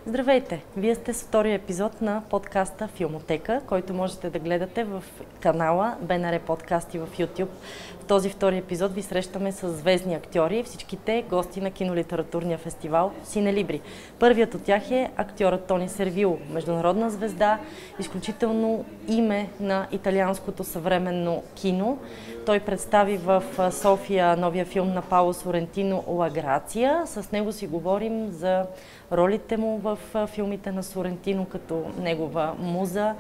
Здравейте! Вие сте с втория епизод на подкаста Филмотека, който можете да гледате в канала БНР Подкасти в YouTube. В този втори епизод ви срещаме с звездни актьори, всичките гости на кинолитературния фестивал Синелибри. Първият от тях е актьорът Тони Сервило, международна звезда, изключително име на италианското съвременно кино. Той представи в София новия филм на Паоло Сорентино Grazia. С него си говорим за ролите му в филмите на Сорентино като негова муза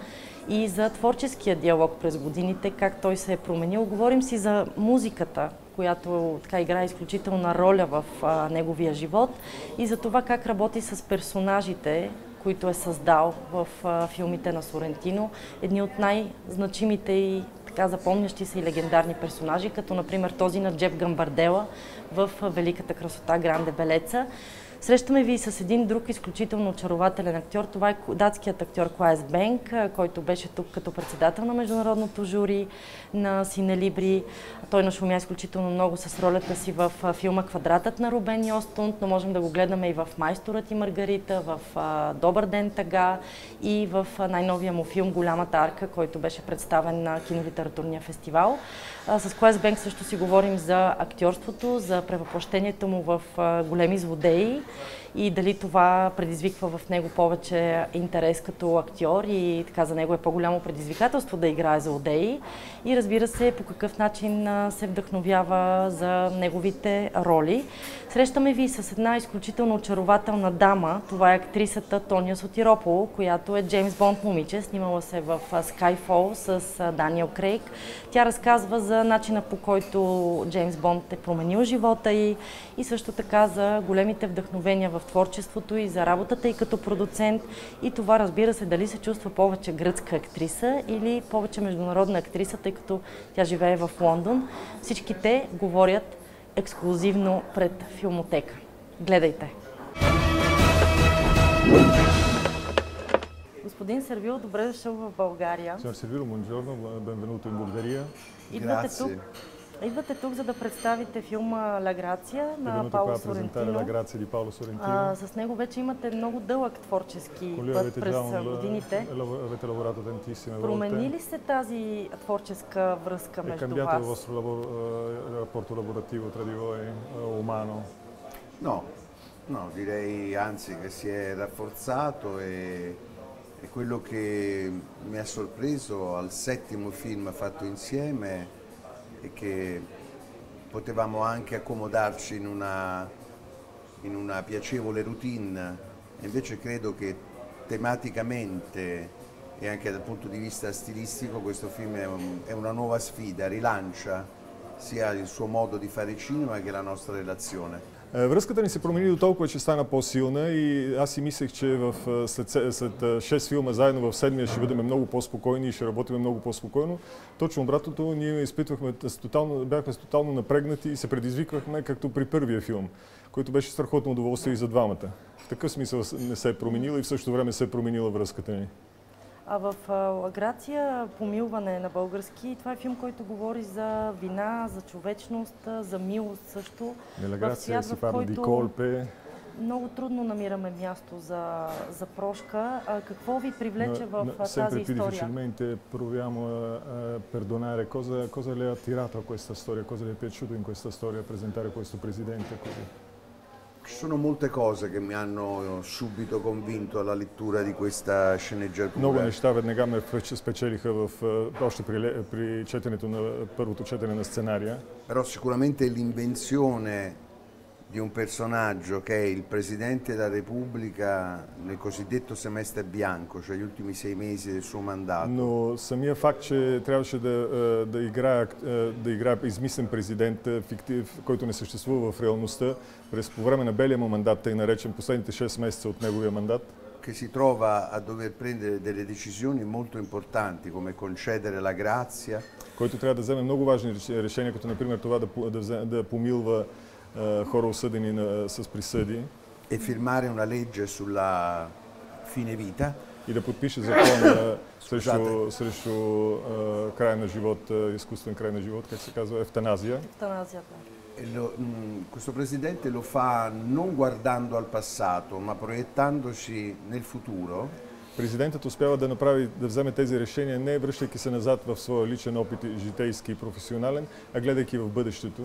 и за творческия диалог през годините, как той се е променил. Говорим си за музиката, която така играе изключителна роля в неговия живот и за това как работи с персонажите, които е създал в филмите на Сорентино. Едни от най-значимите и така запомнящи се и легендарни персонажи, като например този на Джеп Гамбардела в Великата красота Гранде Белеца. Срещаме ви с един друг изключително очарователен актьор. Това е датският актьор Клаес Бенг, който беше тук като председател на международното жури на Синелибри. Той нашумя изключително много с ролята си в филма Квадратът на Рубен Йостунд, но можем да го гледаме и в Майсторът и Маргарита, в Добър ден, тага и в най-новия му филм Голямата арка, който беше представен на кинолитературния фестивал. С Клаес Бенг също си говорим за актьорството, за превъплъщението му в големи злодеи и дали това предизвиква в него повече интерес като актьор и така за него е по-голямо предизвикателство да играе злодеи и разбира се по какъв начин се вдъхновява за неговите роли. Срещаме ви с една изключително очарователна дама. Това е актрисата Тоня Сотиропулу, която е Джеймс Бонд момиче. Снимала се в Skyfall с Даниел Крейг. Тя разказва за начина по който Джеймс Бонд е променил живота й и също така за големите вдъхновения в творчеството и за работата и като продуцент. И това разбира се дали се чувства повече гръцка актриса или повече международна актриса, тъй като тя живее в Лондон. Всички те говорят ексклузивно пред Филмотека. Гледайте! Господин Сервило, добре дошъл в България. Signor Сервило, buongiorno, benvenuto in Bulgaria. Идвате тук, за да представите филма Grazia на Паоло Сорентино. С него вече имате много дълъг творчески път през годините. Промени ли се тази творческа връзка между вас? È cambiato il vostro rapporto lavorativo tra di voi, umano? No, direi anzi che si è rafforzato e quello che mi ha sorpreso al settimo film fatto insieme e che potevamo anche accomodarci in una piacevole routine, e invece credo che tematicamente e anche dal punto di vista stilistico questo film è una nuova sfida, rilancia sia il suo modo di fare cinema che la nostra relazione. Връзката ни се промени до толкова, че стана по-силна и аз си мислех, че след 6 филма заедно в седмия ще бъдем много по-спокойни и ще работим много по-спокойно. Точно обратното, ние бяхме тотално напрегнати и се предизвиквахме както при първия филм, който беше страхотно удоволствие и за двамата. В такъв смисъл не се е променила и в същото време се е променила връзката ни. А в Grazia, помилване на български, това е филм, който говори за вина, за човечност, за милост също. В свят, в който много трудно намираме място за прошка. Какво ви привлече в тази история? Sempre più difficilmente proviamo a perdonare. Cosa le ha attirato a questa storia? Cosa le è piaciuto in questa storia presentare questo presidente così? Ci sono molte cose che mi hanno subito convinto alla lettura di questa sceneggiatura. Много неща веднага ме спечелиха още при четенето на първото четене на сценария. Però sicuramente l'invenzione di un personaggio che è il Presidente della Repubblica nel cosiddetto semestre bianco, cioè gli ultimi 6 mesi del suo mandato. Но самия факт, че трябваше да играе измислен президент, който не съществува в реалността, по време на белия му мандат, тъй наречен последните 6 месеца от неговия мандат, che si trova a dover prendere delle decisioni molto importanti, come concedere la grazia. Който трябва да вземе много важни решения, като например това да помилва хора осъдени с присъди. E firmare una legge sulla fine vita. И да подпише закон срещу края на живот, изкуствен край на живот, как се казва, евтаназия. Евтаназията. Questo presidente lo fa non guardando al passato, ma proiettandosi nel futuro. Президентът успява да вземе тези решения, не връщайки се назад в своя личен опит, житейски и професионален, а гледайки в бъдещето.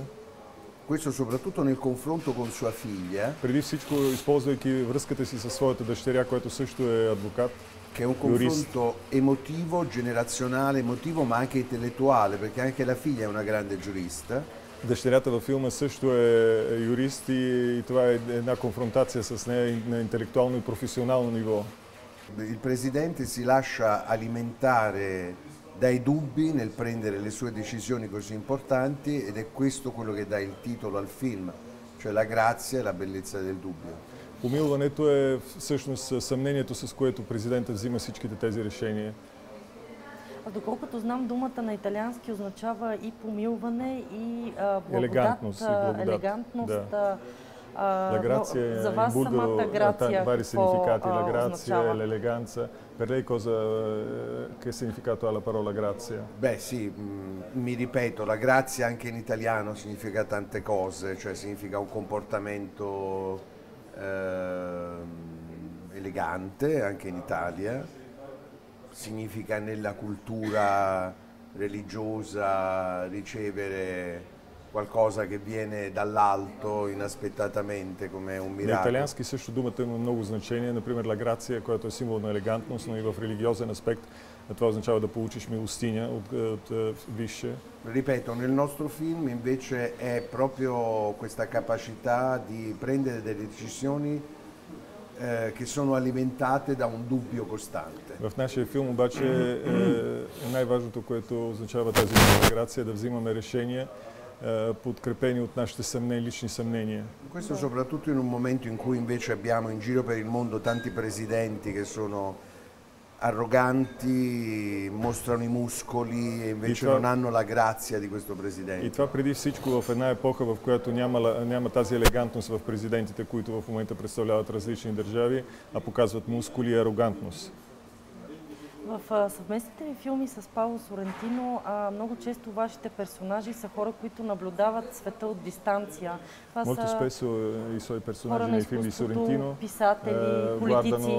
Questo soprattutto nel confronto con sua figlia. Преди всичко, използвайки връзката си със своята дъщеря, която също е адвокат. Che è un confronto emotivo, generazionale, emotivo, ma anche intellettuale, perché anche la figlia è una grande giurista. Дъщерята във филма също е юрист и това е една конфронтация с нея на интелектуално и професионално ниво. Il presidente si lascia alimentare dai dubbi nel prendere le sue decisioni così importanti ed è questo quello che dà il titolo al film, cioè la grazia e la bellezza del dubbio. Помилването е всъщност съмнението, с което президентът взима всичките тези решения. А доколкото знам, думата на италиански означава и помилване, и благодат, елегантност. Да. La grazia за вас самата грация vari significati, la grazia означава? e l'eleganza. Per lei che significato ha la parola grazia? Beh sì, mi ripeto, la grazia anche in italiano significa tante cose, cioè significa un comportamento elegante anche in Italia, significa nella cultura religiosa ricevere qualcosa che viene dall'alto inaspettatamente come un На miracolo. италиански също думата има много значение. Например, la grazia, която е символ на елегантност, но и в религиозен аспект това означава да получиш милостиня от висше. Ripeto, nel nostro film invece è proprio questa capacità di prendere delle decisioni che sono alimentate da un dubbio costante. В нашия филм обаче най-важното, което означава тази грация, да взимаме решения, подкрепени от нашите лични съмнения. Questo soprattutto in un momento in cui invece abbiamo in giro per il mondo tanti presidenti che sono arroganti, mostrano i muscoli e invece non hanno la grazia di questo presidente. И това преди всичко в една епоха, в която няма тази елегантност в президентите, които в момента представляват различни държави, а показват мускули и арогантност. В съвместните ви филми с Паоло Сорентино много често вашите персонажи са хора, които наблюдават света от дистанция. Това Molto са spesso i suoi personaggi хора на nei film di Sorrentino писатели, политици.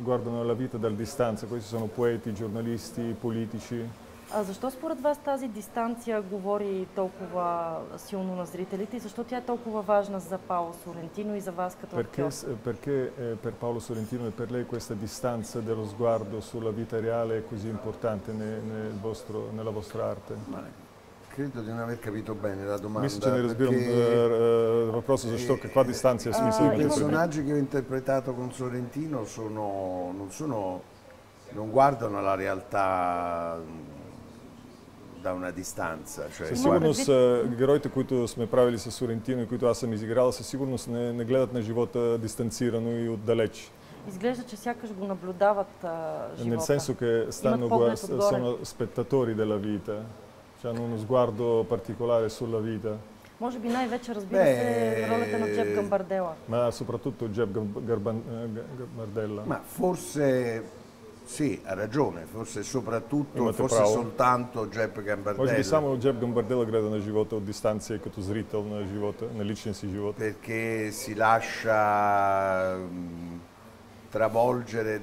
guardano la vita da distanza. Questi sono poeti, giornalisti, politici. А защо според вас тази дистанция говори толкова силно на зрителите и защо тя е толкова важна за Паоло Сорентино и за вас като актьор? Perché per Paolo Sorentino e per lei questa distanza dello sguardo sulla vita reale è così importante nella vostra arte? Credo di non aver capito bene la domanda. Мисля, че не разбирам въпроса защо, каква дистанция в смисъл. I personaggi che ho interpretato con Sorrentino non guardano la realtà da una distanza. Със сигурност героите, които сме правили с Сорентино и които аз съм изиграл, със сигурност не гледат на живота дистанцирано и отдалеч. Изглежда, че сякаш го наблюдават живота. Nel senso che sono spettatori della vita, cioè hanno uno sguardo particolare sulla vita. Може би най-вече, разбира се, ролята на Джеб Гамбардела. Ma soprattutto Джеб Гамбардella. Ma forse sì, ha ragione, forse soprattutto, forse soltanto Джеб Гамбардела. Може би само Джеб Гамбардела гледа на живота от дистанция като зрител на живота, на личния си живот. Perché si lascia travolgere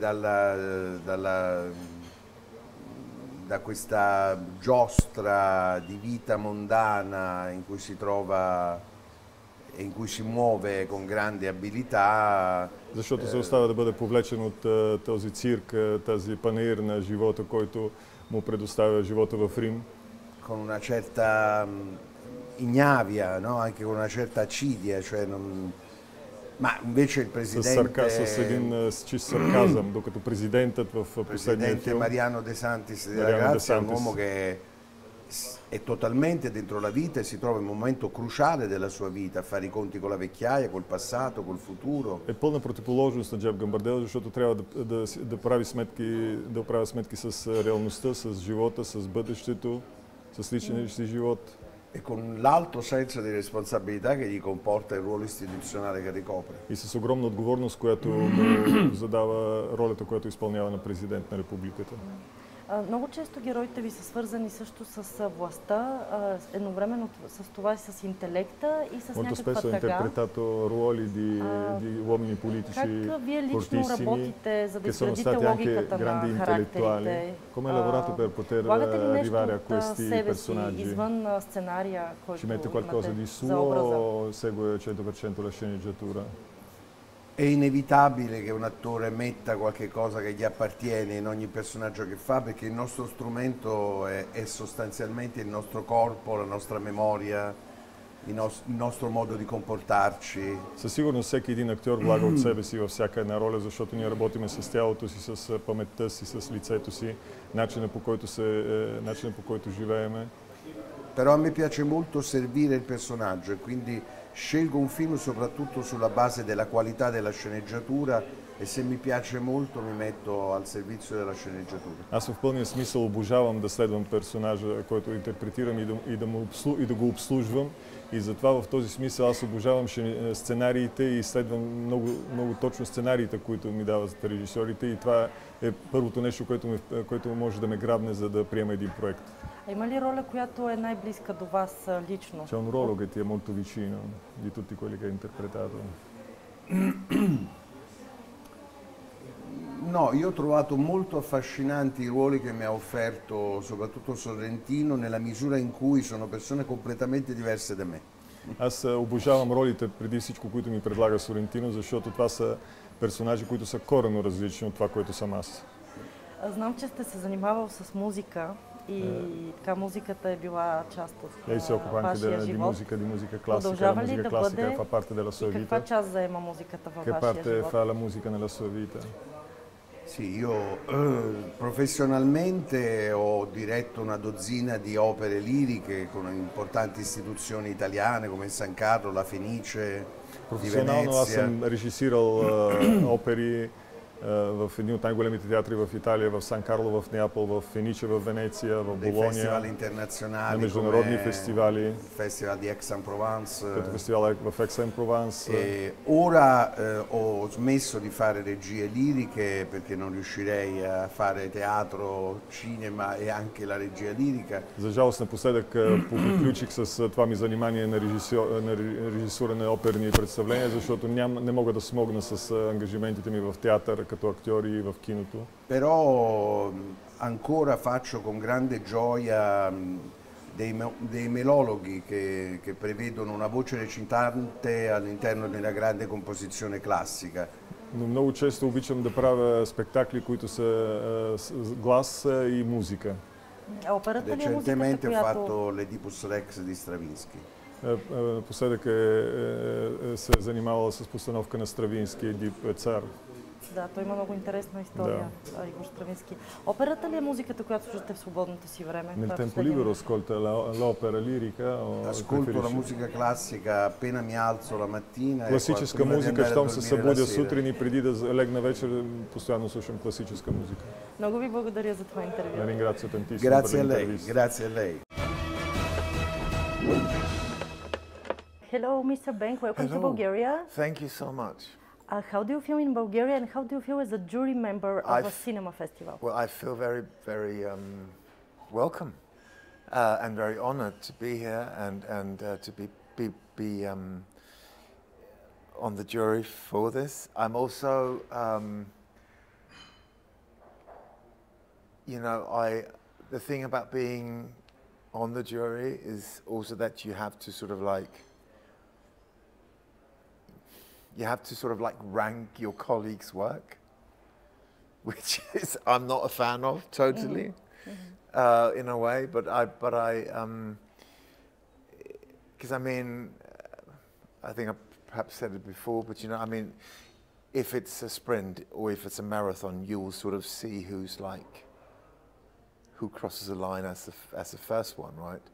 da questa giostra di vita mondana in cui si trova e in cui si muove con grandi abilità. Защото се остава да бъде повлечен от този цирк, тази панаир на живота, който му предоставя живота в Рим. Con una certa ignavia, no? Anche con una certa accidia, cioè non... Ma invece il presidente... С един чист сарказъм, докато президентът в последния филм... Mariano De Santis di Grazia è un uomo che è totalmente dentro la vita e si trova in un momento cruciale della sua vita, a fare i conti con la vecchiaia, col passato, col futuro. Е пълна противоположност на Джеб Гамбардел, защото трябва да прави сметки с реалността, с живота, с бъдещето, с личния си живот. E con l'alto senso di responsabilità che gli comporta il ruolo istituzionale che ricopre. И с огромна отговорност, която му задава ролята, която изпълнява на президент на републиката. Много често героите ви са свързани също с властта, едновременно с това и с интелекта и с някаква spesso тъга. interpretato ruoli di uomini politici Как вие лично fortissimi работите, за да che sono изградите stati anche логиката grandi на intellettuali? характерите? Come hai lavorato per poter Влагате ли нещо arrivare a от questi себе си, personaggi? извън сценария, който Ci mette qualcosa имате di за образа? suo o segue al 100% la sceneggiatura? È inevitabile che un attore metta qualche cosa che gli appartiene in ogni personaggio che fa, perché il nostro strumento è sostanzialmente il nostro corpo, la nostra memoria, il nostro modo di comportarci. Със сигурност всеки един актьор влага от себе си във всяка една роля, защото ние работиме с тялото си, с паметта си, с лицето си, начина по който живееме. Però a me piace molto servire il personaggio e quindi scelgo un film soprattutto sulla base della qualità della sceneggiatura e se mi piace molto mi metto al servizio della sceneggiatura. Аз в пълния смисъл обожавам да следвам персонажа, който интерпретирам и да го обслужвам. И затова в този смисъл аз обожавам сценариите и следвам много точно сценариите, които ми дават режисьорите. И това е първото нещо, което може да ме грабне, за да приема един проект. А има ли роля, която е най-близка до вас лично? C'è un ruolo che ti è molto vicino di tutti quelli che hai interpretato? No, io ho trovato molto affascinanti i ruoli che mi ha offerto soprattutto Sorrentino nella misura in cui sono persone completamente diverse da me. Аз обожавам ролите преди всичко, които ми предлага Сорентино, защото това са персонажи, които са коренно различни от това, което съм аз. Знам, че сте се занимавал с музика и така музиката е била част от вашия живот. Di musica classica, Продължава la ли musica да classica бъде fa parte della sua и каква vita? част заема музиката във Che вашия parte живот? fa la musica nella sua vita? Sì, io professionalmente ho diretto una dozzina di opere liriche con importanti istituzioni italiane come San Carlo, La Fenice, di Професионално аз Venezia. съм режисирал опери в едни от най-големите театри в Италия, в Сан Карло, в Неапол, в Фениче, в Венеция, в Dei festival Болония, internazionali на международни come фестивали, il Festival di Aix-en-Provence. като фестивала в Екс-ен-Прованс. E ora ho smesso di fare regie liriche perché non riuscirei a fare teatro, cinema e anche la regia lirica. За жалост напоследък приключих с това ми занимание на режисура на оперни представления, защото не мога да смогна с ангажиментите ми в театър като актьор и в киното. Però ancora faccio con grande gioia dei melologhi che prevedono una voce recitante all'interno della grande composizione classica. Но много често обичам да правя спектакли, които са с глас и музика. А операта ли е музиката, Recentemente ho която... fatto l'Oedipus Rex di Stravinsky. Напоследък се е занимавала с постановка на Стравински Едип цар. Да, той има много интересна история, Игор Стравински. Операта ли е музиката, която слушате в свободното си време? Nel tempo libero ascolta l'opera lirica o Ascolto la preferisci? musica classica appena mi alzo la mattina. Класическа prima di музика, andare a щом се dormire la събудя sera. сутрин и преди да легна вечер, постоянно слушам класическа музика. Много ви благодаря за това интервю. La ringrazio tantissimo Grazie per a lei, l'intervista. grazie a lei. Hello, Mr. Beng. Welcome to Bulgaria. Thank you so much. How do you feel in Bulgaria and how do you feel as a jury member of a cinema festival? Well, I feel very, very welcome and very honoured to be here and to be on the jury for this. I'm also, you know, the thing about being on the jury is also that you have to sort of like. You have to sort of like rank your colleagues' work, which is I'm not a fan of totally, in a way. But I, because I mean, I think I perhaps said it before, but you know, I mean, if it's a sprint or if it's a marathon, you'll sort of see who crosses the line as the first one, right?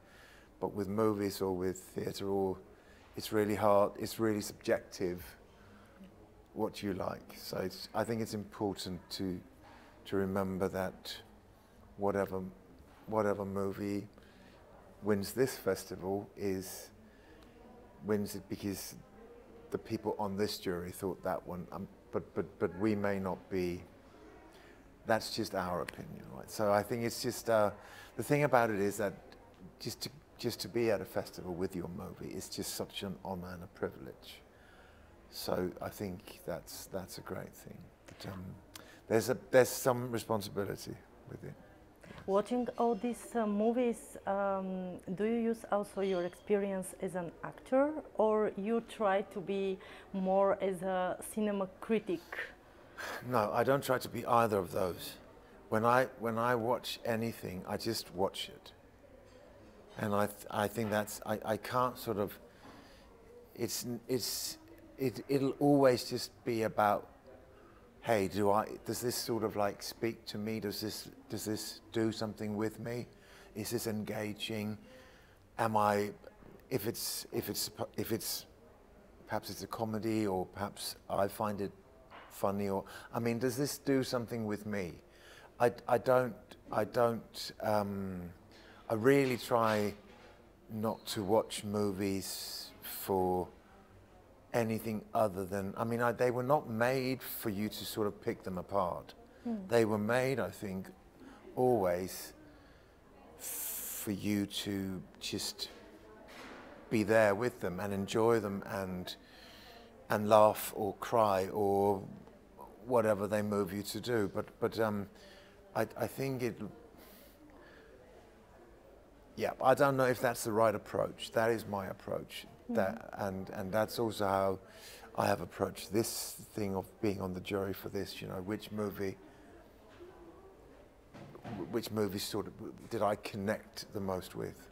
But with movies or with theatre, it's really hard. It's really subjective. What you like. So I think it's important to remember that whatever movie wins this festival wins it because the people on this jury thought that one. But we may not be that's just our opinion, right? So I think it's just the thing about it is that just to be at a festival with your movie is just such an honor and a privilege. So I think that's a great thing. But, there's some responsibility with it. Watching all these movies, do you use also your experience as an actor, or you try to be more as a cinema critic? No, I don't try to be either of those. When I watch anything, I just watch it, and I think that's I can't sort of. It'll always just be about, hey, does this sort of like speak to me? Does this do something with me? Is this engaging? If it's perhaps it's a comedy, or perhaps I find it funny, or I mean, does this do something with me? I really try not to watch movies for anything other than, I mean, they were not made for you to sort of pick them apart. They were made, I think, always for you to just be there with them and enjoy them and laugh or cry or whatever they move you to do. But I think I don't know if that's the right approach. That is my approach. And that's also how I have approached this thing of being on the jury for this, you know, which movie sort of did I connect the most with?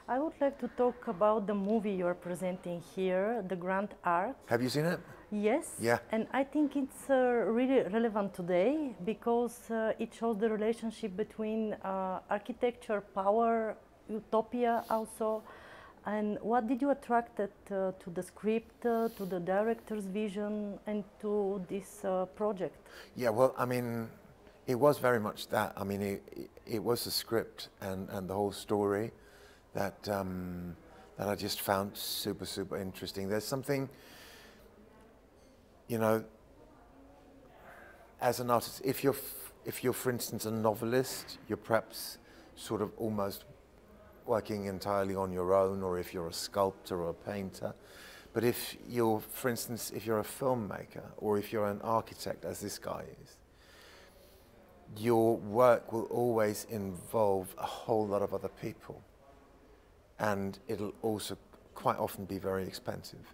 I would like to talk about the movie you're presenting here, The Grand Arc. Have you seen it? Yes. Yeah. And I think it's really relevant today because it shows the relationship between architecture, power, utopia also. And what did you attract to the script, to the director's vision, and to this project? Yeah, well, I mean, it was very much that. I mean, it was the script and the whole story that I just found super, super interesting. There's something, you know, as an artist, if you're, for instance, a novelist, you're perhaps sort of almost working entirely on your own, or if you're a sculptor or a painter. But if you're, for instance, if you're a filmmaker or if you're an architect, as this guy is, your work will always involve a whole lot of other people. And it'll also quite often be very expensive.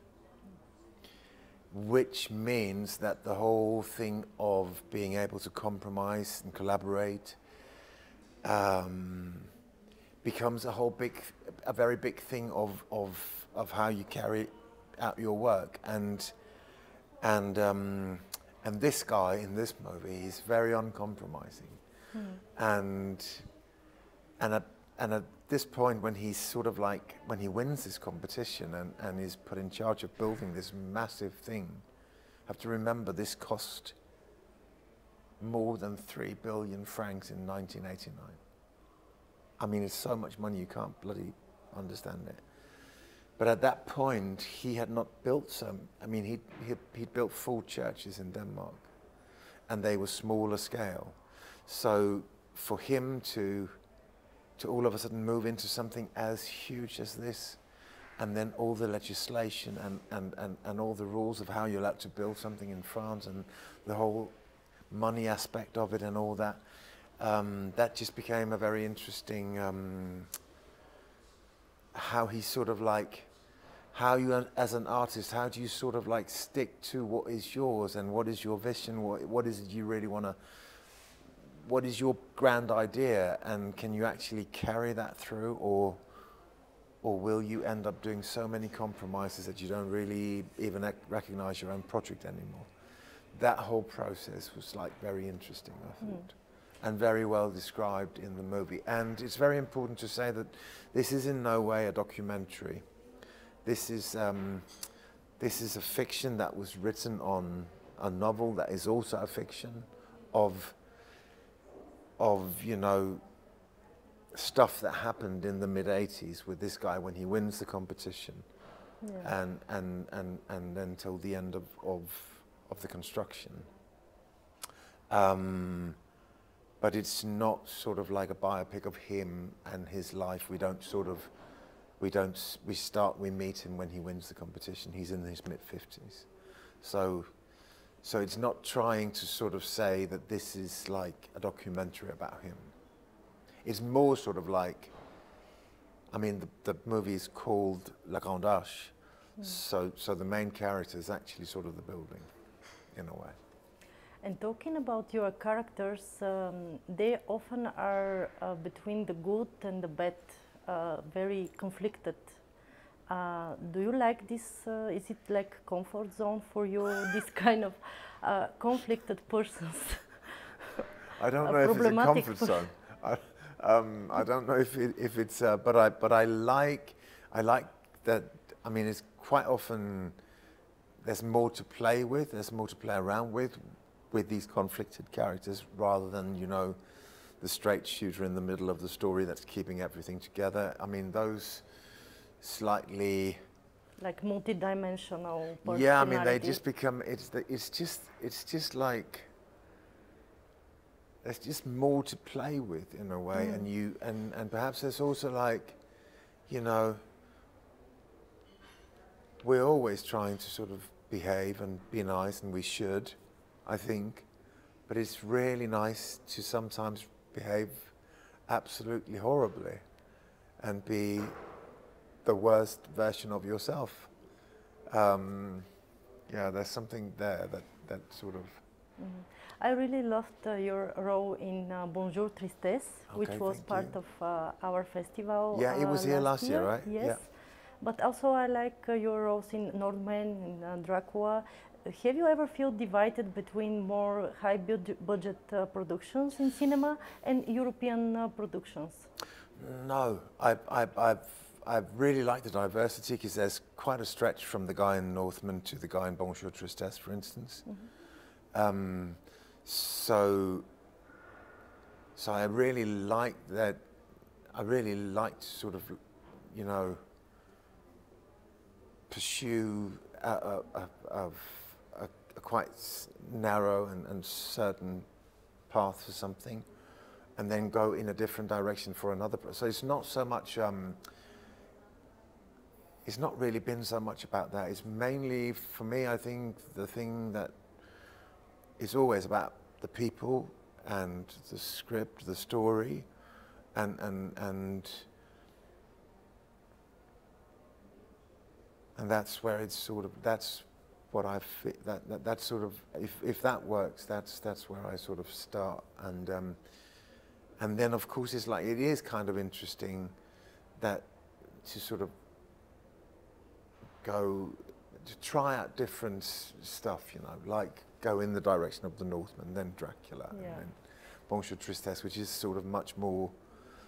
Which means that the whole thing of being able to compromise and collaborate becomes a very big thing of how you carry out your work. And this guy in this movie is very uncompromising. And at this point, when he's sort of like, when he wins this competition and is put in charge of building this massive thing, you have to remember this cost more than 3 billion francs in 1989. I mean, it's so much money you can't bloody understand it. But at that point, he had not built some. I mean, he'd built 4 churches in Denmark, and they were smaller scale. So for him to all of a sudden move into something as huge as this, and then all the legislation and all the rules of how you're allowed to build something in France, and the whole money aspect of it and all that, that just became a very interesting, how he sort of like, how you as an artist, how do you sort of like stick to what is yours and what is your vision, what is it you really want to, what is your grand idea, and can you actually carry that through, or will you end up doing so many compromises that you don't really even recognize your own project anymore? That whole process was like very interesting, I thought. And very well described in the movie. And it's very important to say that this is in no way a documentary. This is a fiction that was written on a novel that is also a fiction of you know, stuff that happened in the mid-80s with this guy when he wins the competition, and then till the end of the construction. But it's not sort of like a biopic of him and his life. We meet him when he wins the competition. He's in his mid-50s. So it's not trying to sort of say that this is like a documentary about him. It's more sort of like, I mean, the movie is called La Grande Arche, so the main character is actually sort of the building, in a way. And talking about your characters, they often are between the good and the bad, very conflicted. Do you like this? Is it like comfort zone for you, this kind of conflicted persons? I don't know if it's a comfort zone. I don't know if it's, but I like that. I mean, it's quite often there's more to play with. There's more to play around with these conflicted characters, rather than, you know, the straight shooter in the middle of the story that's keeping everything together. I mean, those slightly like multi-dimensional personality. Yeah, I mean, they just become. It's just like there's just more to play with in a way, and perhaps there's also like, you know, we're always trying to sort of behave and be nice, and we should, I think, but it's really nice to sometimes behave absolutely horribly and be the worst version of yourself. Yeah, there's something there that sort of. I really loved your role in Bonjour Tristesse, which was part of our festival. Yeah, it was here last year, right? Yes. Yeah. But also I like your roles in Northman, in Dracula. Have you ever feel divided between more high budget productions in cinema and European productions? No, I really like the diversity, because there's quite a stretch from the guy in Northman to the guy in Bonjour Tristesse, for instance. So I really like that. I really like to sort of, you know, pursue a quite narrow and certain path for something, and then go in a different direction for another. So it's not so much. It's not really been so much about that. It's mainly, for me, I think, the thing that is always about the people and the script, the story, and that's where it's sort of, that's what I fit, that's sort of, if that works, that's where I sort of start, and then of course it's like, it is kind of interesting that to sort of go to try out different stuff, you know, like go in the direction of the Northman, then Dracula, and then Bonjour Tristesse, which is sort of much more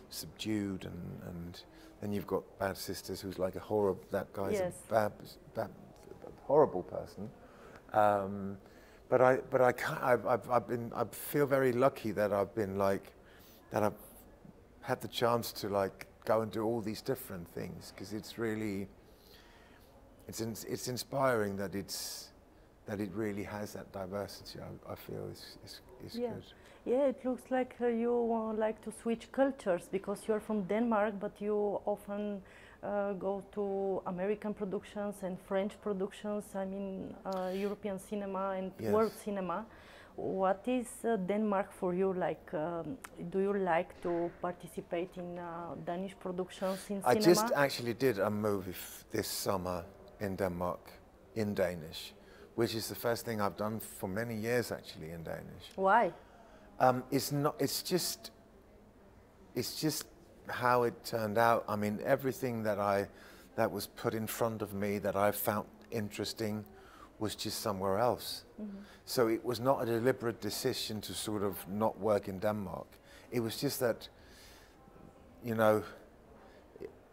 subdued, and then you've got Bad Sisters, who's like a horror. That guy's a bad, horrible person. But I feel very lucky that I've been like, that I've had the chance to like go and do all these different things, because it's really, it's inspiring that it really has that diversity. I feel is good. Yeah, it looks like you like to switch cultures, because you're from Denmark, but you often go to American productions and French productions, I mean European cinema and world cinema. What is Denmark for you like? Do you like to participate in Danish productions in cinema? I just actually did a movie this summer in Denmark, in Danish, which is the first thing I've done for many years actually in Danish. Why? It's not. It's just how it turned out. I mean, everything that was put in front of me that I found interesting was just somewhere else. So it was not a deliberate decision to sort of not work in Denmark. It was just that, you know,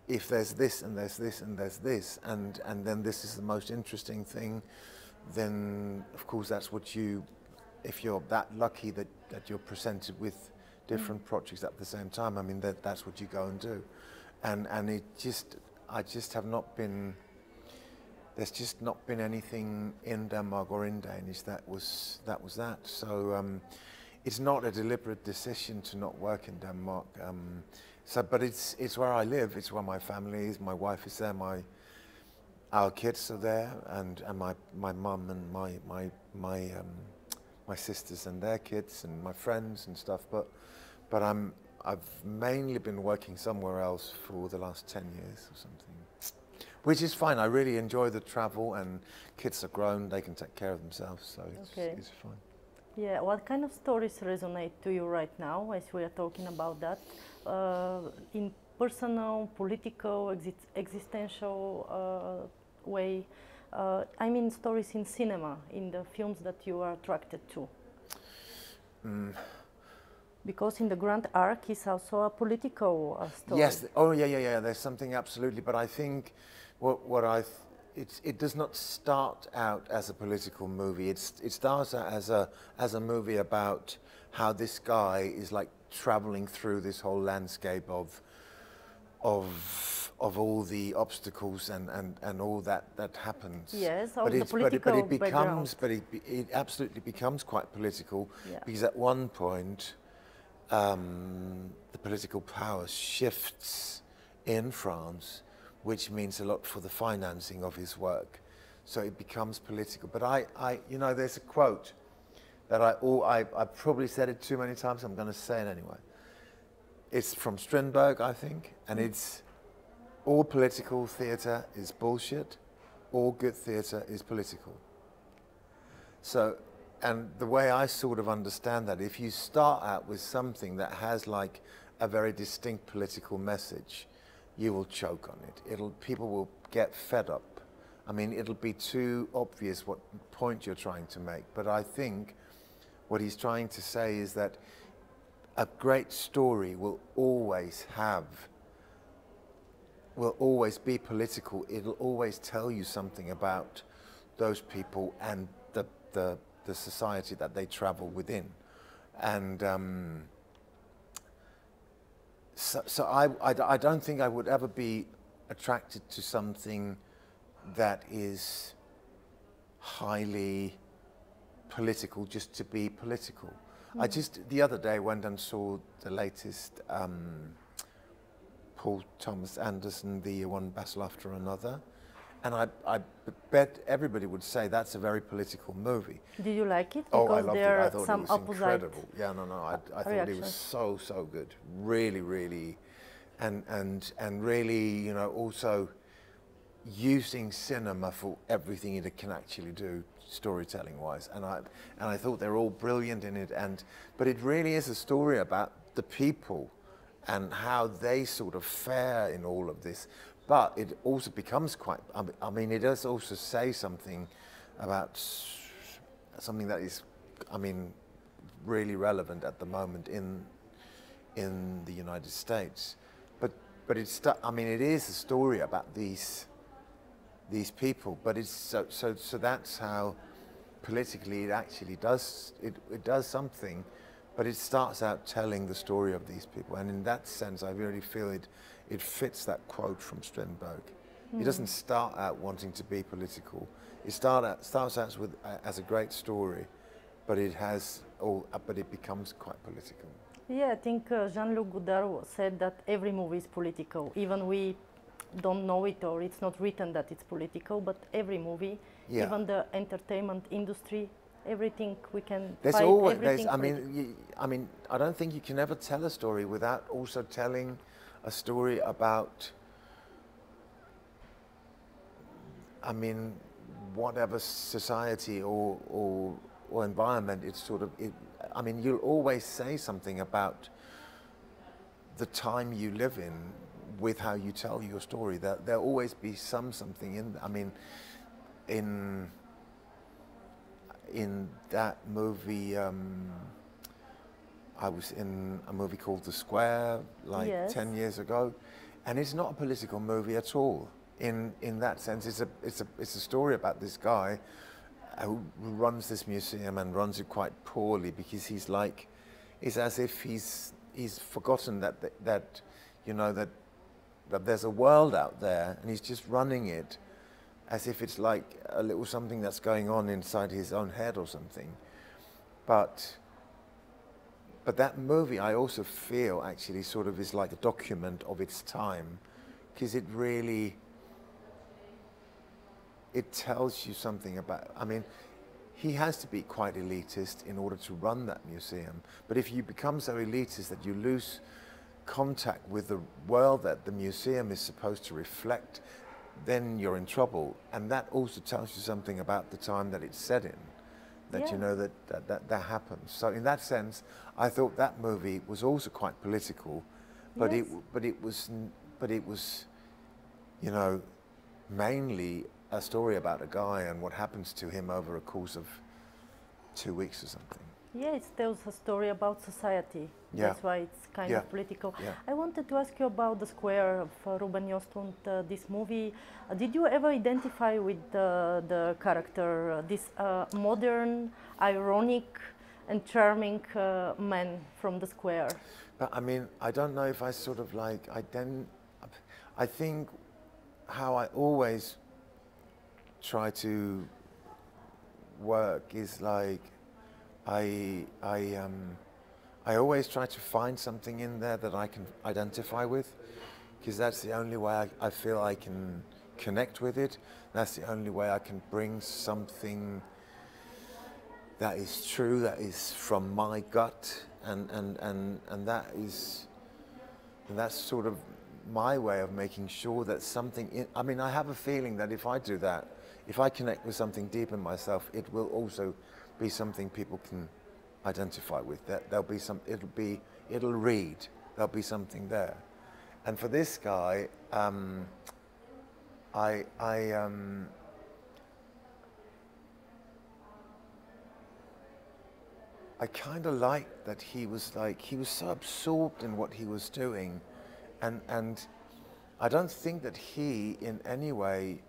if there's this and there's this and there's this, and then this is the most interesting thing, then of course that's what you, if you're that lucky that you're presented with different projects at the same time, I mean, that's what you go and do. And I just have not been, there's just not been anything in Denmark or in Danish that was that. So it's not a deliberate decision to not work in Denmark. But it's where I live. It's where my family is. My wife is there. Our kids are there, and my mum and my sisters and their kids and my friends and stuff. But I've mainly been working somewhere else for the last 10 years or something, which is fine. I really enjoy the travel, and kids are grown; they can take care of themselves, so it's fine. Yeah, what kind of stories resonate to you right now, as we are talking about that, in personal, political, existential way? I mean, stories in cinema, in the films that you are attracted to. Because in the Grand Arc is also a political story. Yes. Oh, yeah. There's something absolutely, but I think it does not start out as a political movie. It starts out as a movie about how this guy is like traveling through this whole landscape of all the obstacles and all that happens. Yes, the political background. It absolutely becomes quite political, yeah. Because at one point the political power shifts in France, which means a lot for the financing of his work. So it becomes political. But there's a quote that I've probably said it too many times. I'm going to say it anyway. It's from Strindberg, I think, and it's, all political theatre is bullshit, all good theatre is political. So, and the way I sort of understand that, if you start out with something that has like a very distinct political message, you will choke on it. People will get fed up. I mean, it'll be too obvious what point you're trying to make. But I think what he's trying to say is that a great story will always be political. It'll always tell you something about those people and the society that they travel within. And so I don't think I would ever be attracted to something that is highly political just to be political. I just, the other day, went and saw the latest Paul Thomas Anderson, the One Battle After Another, and I bet everybody would say that's a very political movie. Did you like it? Oh, because I loved there it. I are thought some it was opposite incredible. Yeah, I thought it was so good. Really, and really, also using cinema for everything it can actually do, storytelling-wise. And I thought they're all brilliant in it. But it really is a story about the people and how they sort of fare in all of this. But it also becomes quite, I mean, it does also say something about something that is, I mean, really relevant at the moment in the United States. But it is a story about these people, but it's so that's how politically it actually does, it does something, but it starts out telling the story of these people, and in that sense I really feel it fits that quote from Strindberg. It doesn't start out wanting to be political. It starts out with as a great story, but it becomes quite political. Yeah, I think Jean-Luc Godard said that every movie is political, even we don't know it or it's not written that it's political, but every movie, even the entertainment industry, everything we can there's find always, everything. I mean, I don't think you can ever tell a story without also telling a story about, I mean, whatever society or environment it's sort of. I mean, you'll always say something about the time you live in with how you tell your story. There'll always be something in. I mean, in that movie, I was in a movie called The Square, like 10 years ago, and it's not a political movie at all. In that sense, it's a story about this guy who runs this museum and runs it quite poorly, because it's as if he's forgotten that there's a world out there, and he's just running it as if it's like a little something that's going on inside his own head or something. But But that movie, I also feel, actually sort of is like a document of its time, because it really, it tells you something about, I mean, he has to be quite elitist in order to run that museum. But if you become so elitist that you lose contact with the world that the museum is supposed to reflect, then you're in trouble. And that also tells you something about the time that it's set in, that you know that happens. So in that sense, I thought that movie was also quite political, but it was, you know, mainly a story about a guy and what happens to him over a course of 2 weeks or something. Yeah, it tells a story about society. Yeah. That's why it's kind of political. Yeah. I wanted to ask you about The Square of Ruben Östlund, this movie. Did you ever identify with the character, this modern, ironic and charming man from The Square? But I mean, I don't know if I sort of like, I think how I always try to work is like, I always try to find something in there that I can identify with, because that's the only way I feel I can connect with it. That's the only way I can bring something that is true, that is from my gut, and that's sort of my way of making sure that something, I mean, I have a feeling that if I do that, if I connect with something deep in myself, it will also be something people can identify with. That there'll be some, it'll read, there'll be something there. And for this guy, I kind of liked that he was so absorbed in what he was doing, and I don't think that he in any way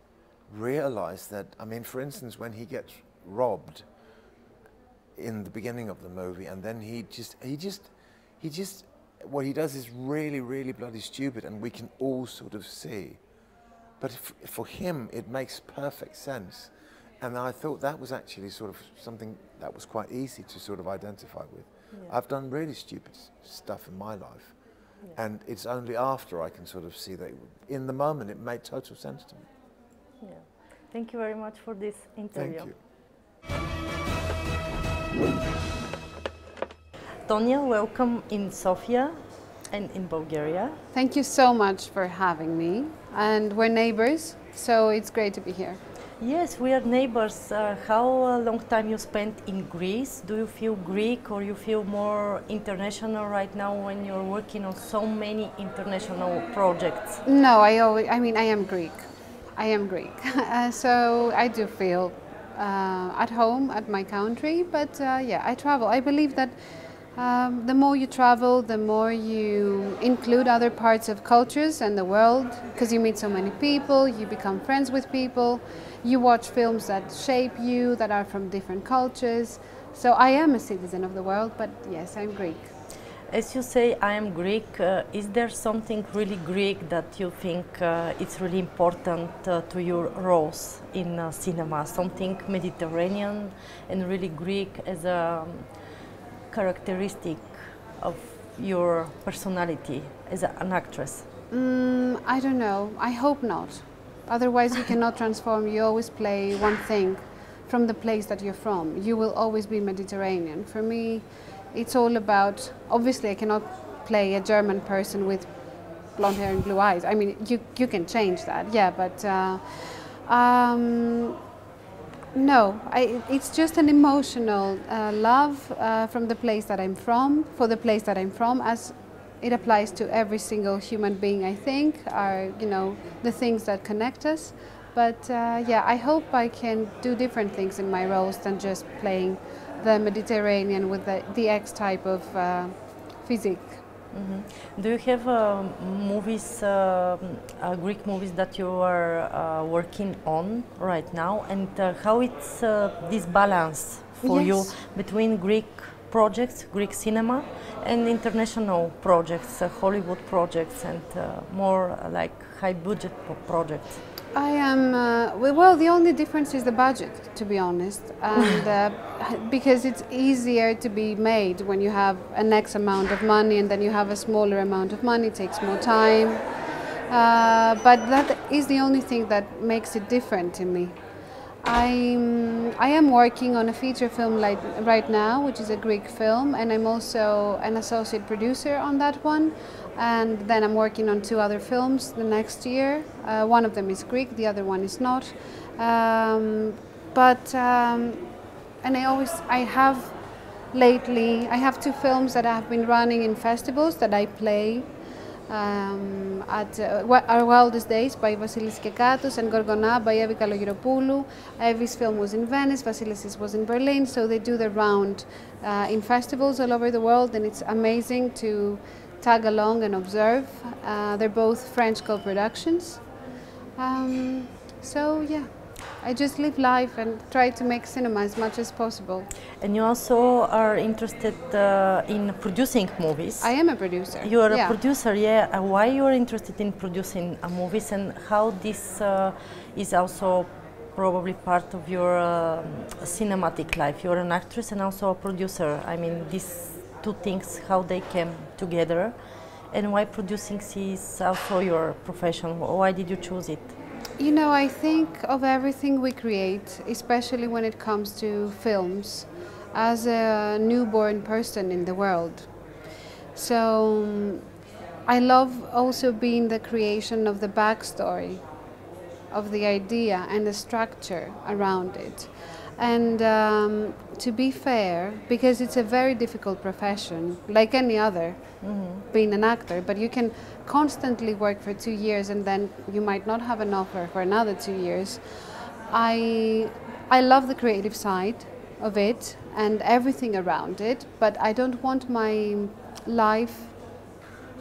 realized that, I mean, for instance, when he gets robbed in the beginning of the movie, and then he just what he does is really, really bloody stupid, and we can all sort of see. But for him, it makes perfect sense. And I thought that was actually sort of something that was quite easy to sort of identify with. Yeah. I've done really stupid stuff in my life. Yeah. And it's only after I can sort of see that, in the moment, it made total sense to me. Yeah. Thank you very much for this interview. Thank you. Tonya, welcome in Sofia and in Bulgaria. Thank you so much for having me. And we're neighbors, so it's great to be here. Yes, we are neighbors. How long time you spent in Greece? Do you feel Greek or you feel more international right now when you're working on so many international projects? No, I am Greek. I am Greek. So I do feel at home at my country, but yeah, I travel. I believe that the more you travel, the more you include other parts of cultures and the world, because you meet so many people, you become friends with people, you watch films that shape you, that are from different cultures. So I am a citizen of the world, but yes, I'm Greek. As you say, I am Greek. Is there something really Greek that you think it's really important to your roles in cinema? Something Mediterranean and really Greek as a characteristic of your personality as an actress? I don't know. I hope not. Otherwise you cannot transform. You always play one thing from the place that you're from. You will always be Mediterranean. For me, it's all about, obviously I cannot play a German person with blonde hair and blue eyes. I mean, you can change that, yeah, but no, it's just an emotional love from the place that I'm from, for the place that I'm from, as it applies to every single human being, I think, are, you know, the things that connect us. But yeah, I hope I can do different things in my roles than just playing the Mediterranean with the X type of physique. Mm-hmm. Do you have movies, Greek movies that you are working on right now, and how it's this balance for you between Greek projects, Greek cinema, and international projects, Hollywood projects, and more like high budget projects? I am, well, the only difference is the budget, to be honest, and because it's easier to be made when you have an X amount of money and then you have a smaller amount of money, it takes more time, but that is the only thing that makes it different to me. I am working on a feature film right now, which is a Greek film, and I'm also an associate producer on that one. And then I'm working on 2 other films the next year. One of them is Greek, the other one is not. And I have lately, I have 2 films that have been running in festivals that I play. At Our Wildest Days by Vasilis Kekatos and Gorgona by Evi Kalogiropoulou. Evi's film was in Venice, Vasilis' was in Berlin, so they do the round in festivals all over the world, and it's amazing to tag along and observe. They're both French co-productions. So yeah, I just live life and try to make cinema as much as possible. And you also are interested in producing movies. I am a producer. You are a producer, yeah. Why you are interested in producing movies, and how this is also probably part of your cinematic life? You're an actress and also a producer. I mean, these 2 things, how they came together, and why producing is also your profession? Why did you choose it? You know, I think of everything we create, especially when it comes to films, as a newborn person in the world. So I love also being the creation of the backstory, of the idea and the structure around it. And to be fair, because it's a very difficult profession, like any other, being an actor, but you can constantly work for 2 years and then you might not have an offer for another 2 years. I love the creative side of it and everything around it, but I don't want my life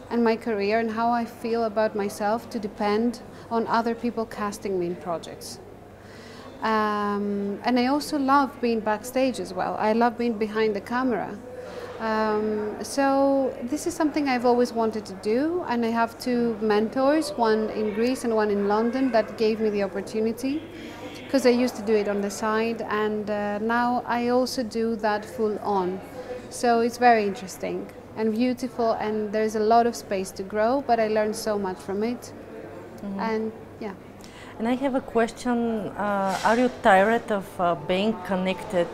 and my career and how I feel about myself to depend on other people casting me in projects. And I also love being backstage as well. I love being behind the camera. So this is something I've always wanted to do, and I have 2 mentors, one in Greece and one in London, that gave me the opportunity, because I used to do it on the side, and now I also do that full on. So it's very interesting and beautiful, and there's a lot of space to grow, but I learned so much from it. And yeah. And I have a question. Are you tired of being connected,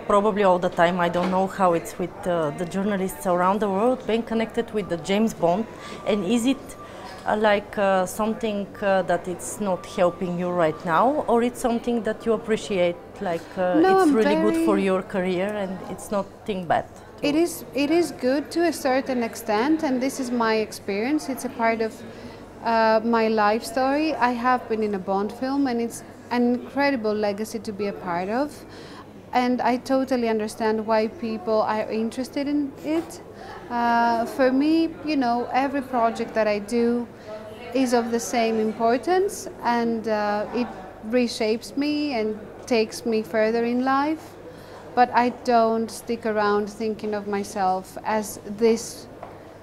probably all the time? I don't know how it's with the journalists around the world, being connected with the James Bond. And is it something that it's not helping you right now, or it's something that you appreciate, no, it's really good for your career and it's nothing bad? It is good to a certain extent, and this is my experience. It's a part of my life story. I have been in a Bond film, and it's an incredible legacy to be a part of. And I totally understand why people are interested in it. For me, you know, every project that I do is of the same importance, and it reshapes me and takes me further in life. But I don't stick around thinking of myself as this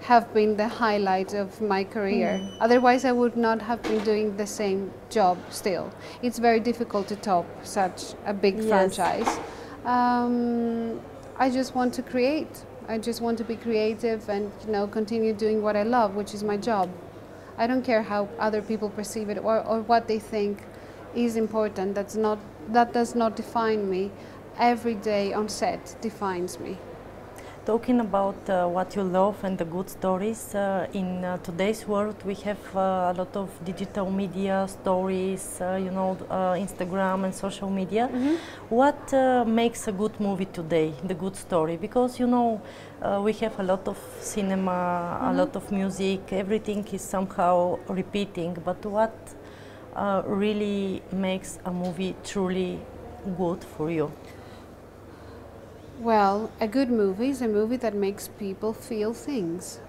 have been the highlight of my career. Otherwise I would not have been doing the same job still. It's very difficult to top such a big franchise. I just want to create. I just want to be creative and, you know, continue doing what I love, which is my job. I don't care how other people perceive it or what they think is important. That does not define me. Every day on set defines me. Talking about what you love and the good stories, in today's world we have a lot of digital media stories, Instagram and social media. What makes a good movie today, the good story? Because, you know, we have a lot of cinema, a lot of music, everything is somehow repeating, but what really makes a movie truly good for you? Well, a good movie is a movie that makes people feel things,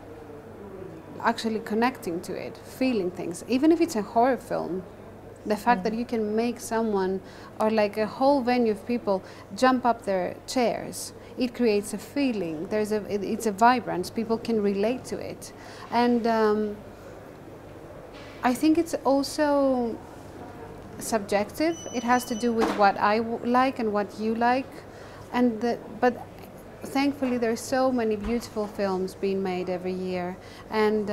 actually connecting to it, feeling things. Even if it's a horror film, the fact that you can make someone or like a whole venue of people jump up their chairs, it creates a feeling. It's a vibrance. People can relate to it. And I think it's also subjective. It has to do with what I like and what you like, but thankfully there are so many beautiful films being made every year, and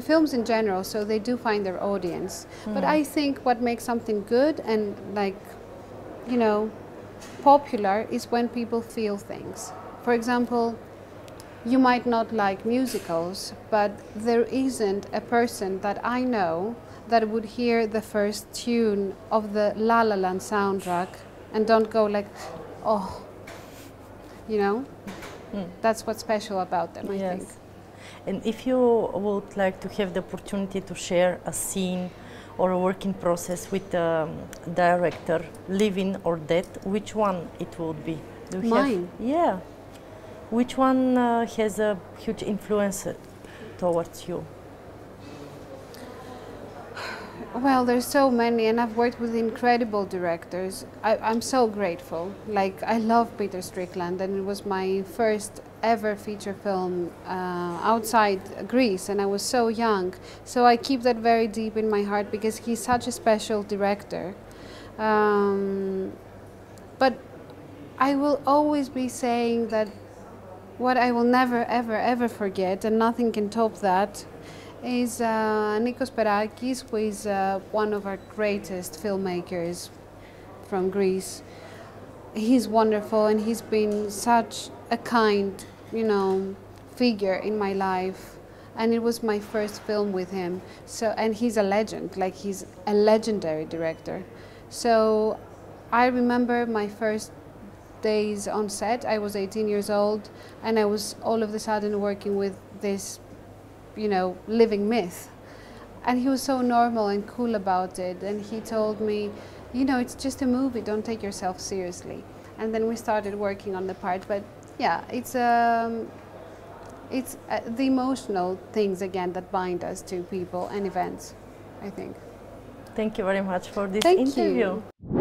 films in general, so they do find their audience. But I think what makes something good and, like, you know, popular is when people feel things. For example, you might not like musicals, but there isn't a person that I know that would hear the first tune of the La La Land soundtrack and don't go like, oh, you know? That's what's special about them, I think. And if you would like to have the opportunity to share a scene or a working process with a director, living or dead, which one it would be? Do you Mine? Yeah. Which one has a huge influence towards you? Well, there's so many, and I've worked with incredible directors. I'm so grateful. Like, I love Peter Strickland, and it was my first ever feature film outside Greece, and I was so young. So I keep that very deep in my heart because he's such a special director. But I will always be saying that what I will never, ever, ever forget, and nothing can top that, is Nikos Perakis, who is one of our greatest filmmakers from Greece. He's wonderful, and he's been such a kind, you know, figure in my life. And it was my first film with him. So, and he's a legend, like, he's a legendary director. So I remember my first days on set. I was 18 years old, and I was all of a sudden working with this, you know, living myth. And he was so normal and cool about it, and he told me, you know, it's just a movie, don't take yourself seriously. And then we started working on the part. But yeah, it's the emotional things again that bind us to people and events, I think. Thank you very much for this Thank interview. you.